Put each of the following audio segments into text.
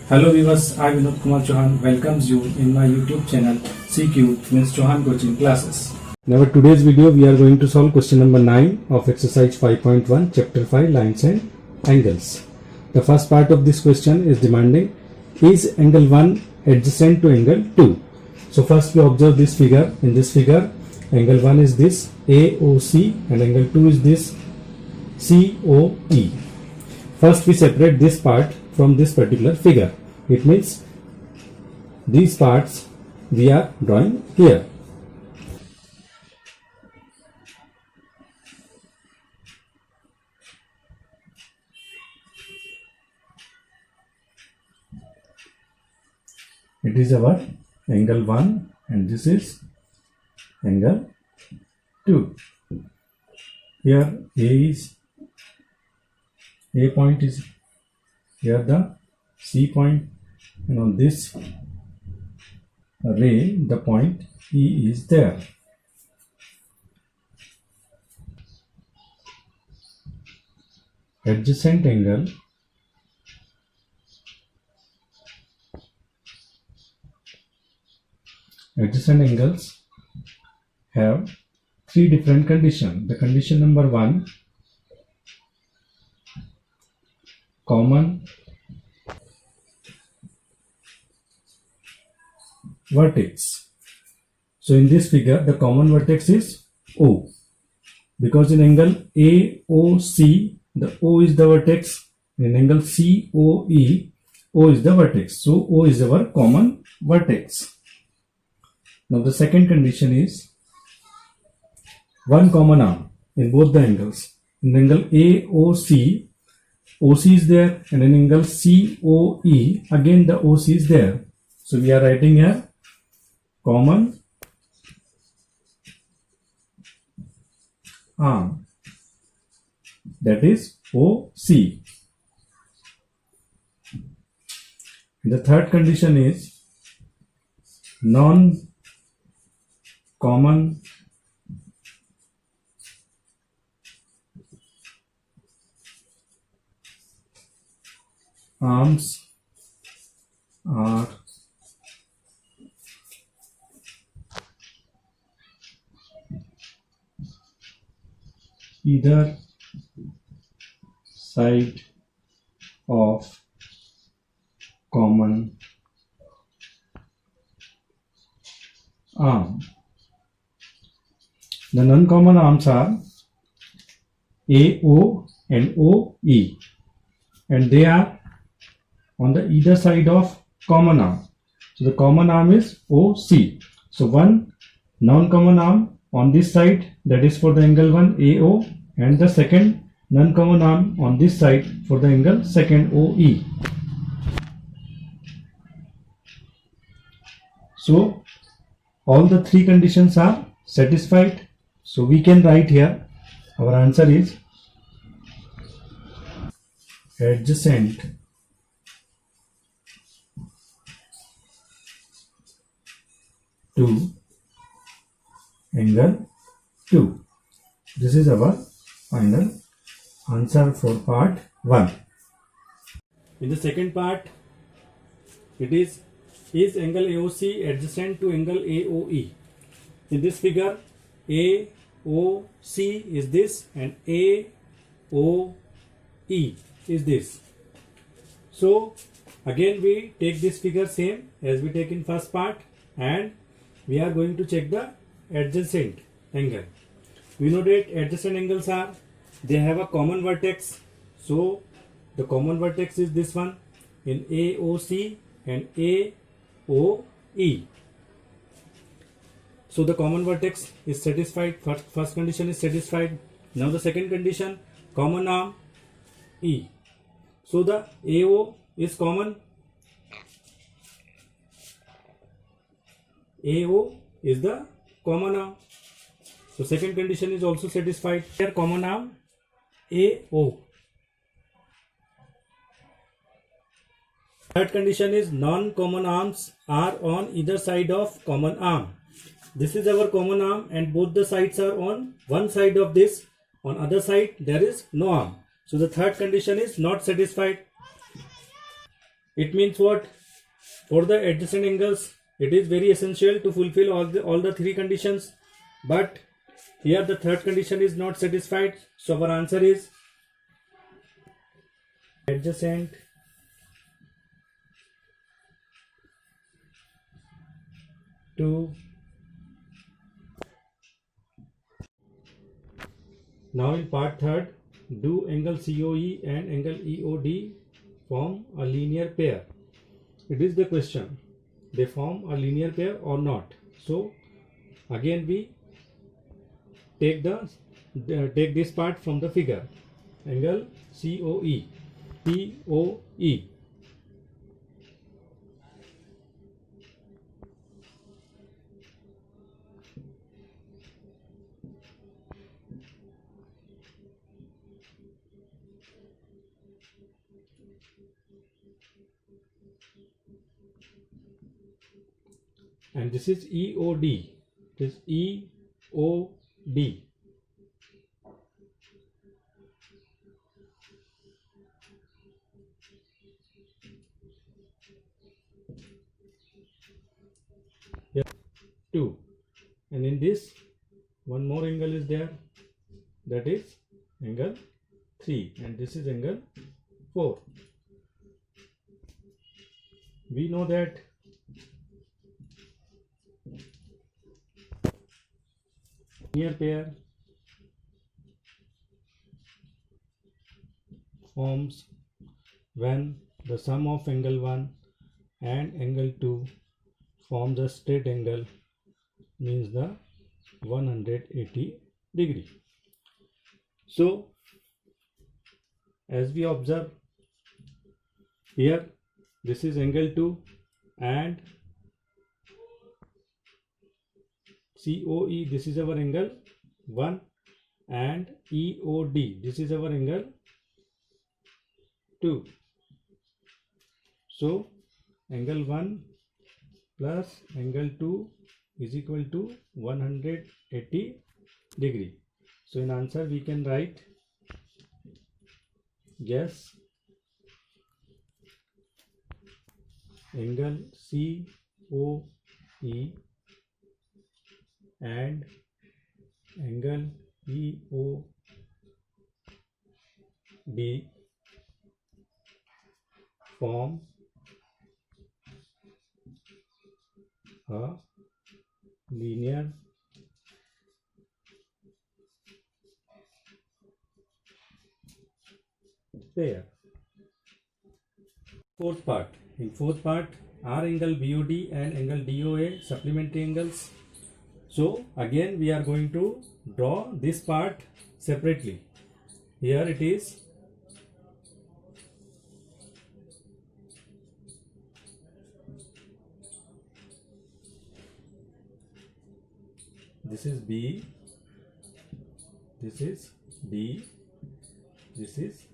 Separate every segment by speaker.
Speaker 1: Hello viewers, I Vinod Kumar Chauhan welcomes you in my YouTube channel CQ means Chauhan Coaching Classes. Now in today's video we are going to solve question number 9 of exercise 5.1 chapter 5 lines and angles. The first part of this question is demanding is angle 1 adjacent to angle 2. So first we observe this figure. In this figure angle 1 is this AOC and angle 2 is this COE. First we separate this part from this particular figure. It means these parts we are drawing here. It is our angle 1 and this is angle 2. Here A point is here, the C point, and on this ray the point E is there. Adjacent angles have three different conditions. The condition number 1, common vertex. So in this figure the common vertex is O, because in angle AOC the O is the vertex, in angle COE O is the vertex, so O is our common vertex. Now the second condition is one common arm in both the angles. In angle AOC OC is there, and in angle COE again the OC is there. So we are writing here common arm, that is OC. The third condition is non-common arms are either side of common arm. The non-common arms are AO and OE, and they are on the either side of common arm. So the common arm is OC. So one non-common arm on this side, that is for the angle 1 AO, and the second non-common arm on this side for the angle 2nd OE. So all the three conditions are satisfied. So we can write here our answer is adjacent to angle 2. This is our final answer for part 1. In the second part, it is angle AOC adjacent to angle AOE. In this figure, AOC is this and AOE is this. So again we take this figure same as we take in first part, and we are going to check the adjacent angle. We know that adjacent angles are, they have a common vertex. So the common vertex is this one in AOC and AOE. So the common vertex is satisfied. First condition is satisfied. Now the second condition, common arm E. So the AO is common. AO is the common arm. So second condition is also satisfied. Here common arm AO. Third condition is non-common arms are on either side of common arm. This is our common arm and both the sides are on one side of this. On other side there is no arm. So the third condition is not satisfied. It means what? For the adjacent angles, it is very essential to fulfill all the three conditions. But here the third condition is not satisfied. So our answer is adjacent to. Now in part third, do angle COE and angle EOD form a linear pair? It is the question. They form a linear pair or not? So again we take this part from the figure. Angle COE. And this is EOD. This EOD. Yeah, 2. And in this, one more angle is there. That is angle 3. And this is angle 4. We know that linear pair forms when the sum of angle 1 and angle 2 forms a straight angle, means the 180 degree. So as we observe here, this is angle 2 and COE, this is our angle 1, and EOD, this is our angle 2. So angle 1 plus angle 2 is equal to 180 degree. So in answer we can write yes, angle COE and angle EOD form a linear pair. Fourth part. In fourth part, are angle BOD and angle DOA supplementary angles? So again we are going to draw this part separately. Here it is. This is B, this is D, this is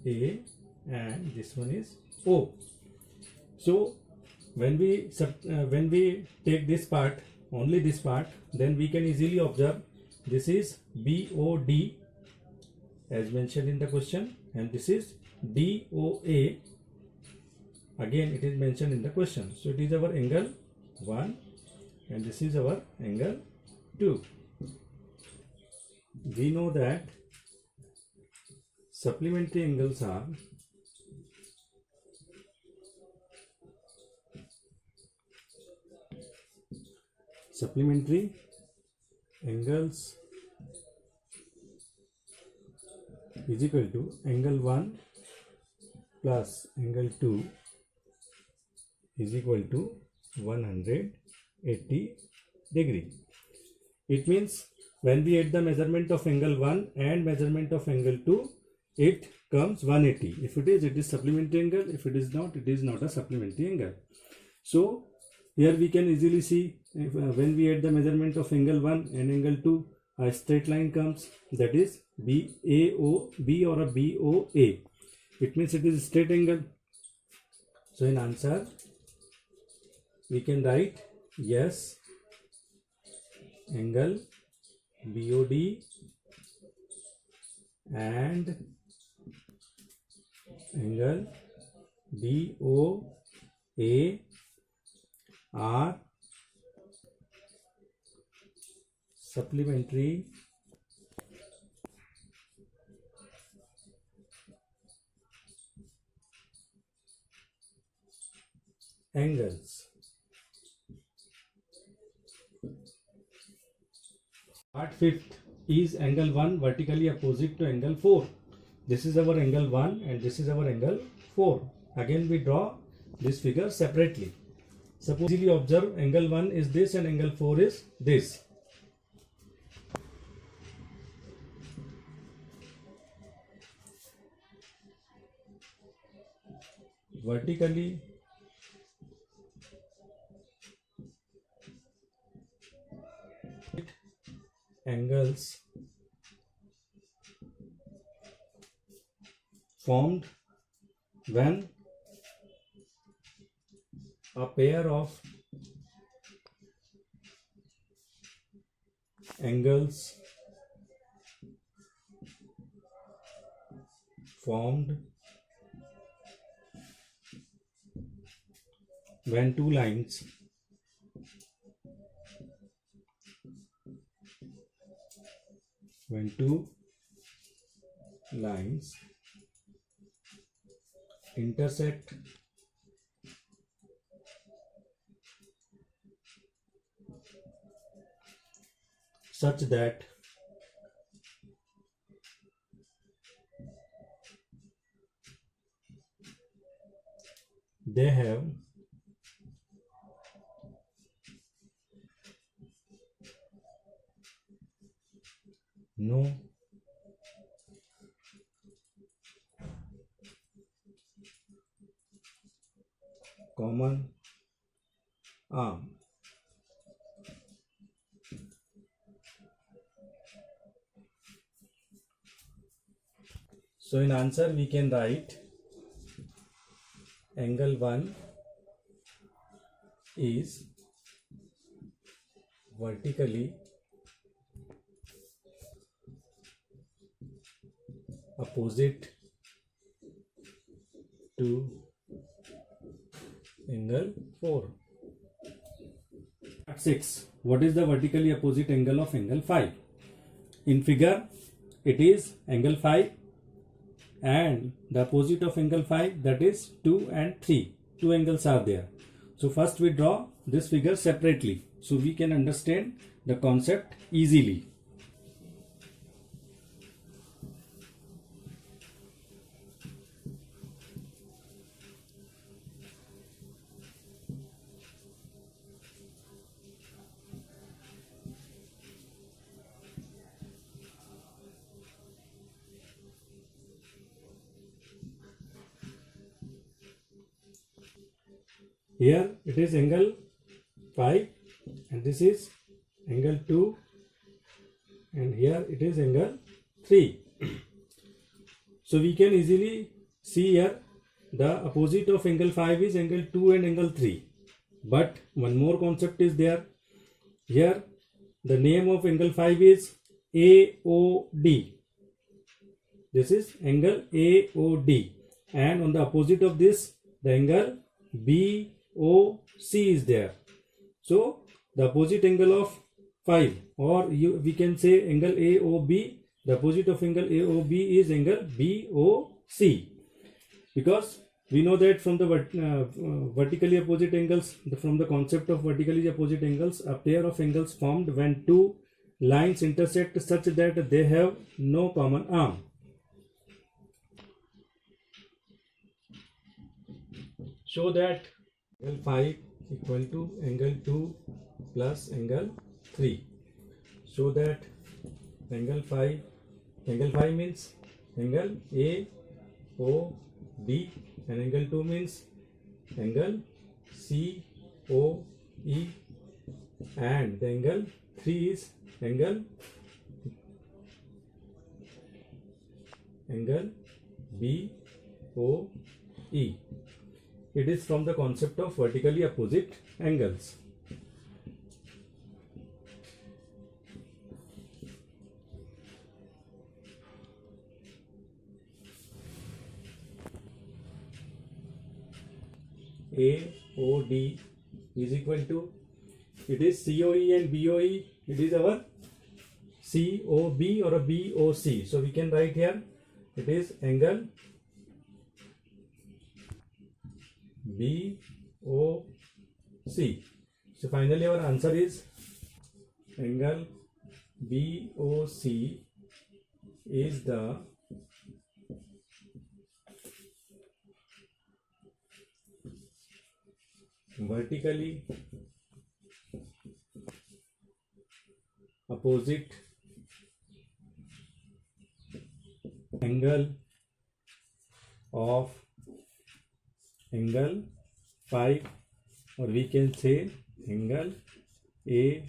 Speaker 1: A, and this one is O. So when we take this part, only this part, then we can easily observe this is BOD as mentioned in the question, and this is DOA, again it is mentioned in the question. So it is our angle 1 and this is our angle 2. We know that supplementary angles are supplementary angles is equal to angle 1 plus angle 2 is equal to 180 degree. It means when we add the measurement of angle 1 and measurement of angle 2, it comes 180. If it is supplementary angle. If it is not, it is not a supplementary angle. So here we can easily see if, when we add the measurement of angle 1 and angle 2, a straight line comes, that is BAOB or a BOA. It means it is a straight angle. So in answer we can write yes, angle BOD and angle DOAR supplementary angles. Part fifth is angle 1 vertically opposite to angle 4. This is our angle 1 and this is our angle 4. Again we draw this figure separately. Suppose you observe angle 1 is this and angle 4 is this. Vertically angles formed when a pair of angles formed when two lines intersect such that they have no common arm. So in answer we can write angle 1 is vertically opposite to angle 4. Part 6. What is the vertically opposite angle of angle 5? In figure it is angle 5 and the opposite of angle 5, that is 2 and 3. Two angles are there. So first we draw this figure separately so we can understand the concept easily. Here it is angle 5 and this is angle 2 and here it is angle 3. So we can easily see here the opposite of angle 5 is angle 2 and angle 3. But one more concept is there. Here the name of angle 5 is AOD. This is angle AOD and on the opposite of this the angle BOC is there. So the opposite angle of 5 or we can say angle AOB, the opposite of angle AOB is angle BOC, because we know that from the vertically opposite angles, from the concept of vertically opposite angles, a pair of angles formed when two lines intersect such that they have no common arm. Show that angle 5 equal to angle 2 plus angle 3. So that angle 5 means angle AOB and angle 2 means angle COE and the angle 3 is angle BOE. It is from the concept of vertically opposite angles. AOD is equal to, it is COE and BOE, it is our COB or a BOC. So we can write here, it is angle BOC. So finally our answer is angle BOC is the vertically opposite angle of angle phi, or we can say angle AOD.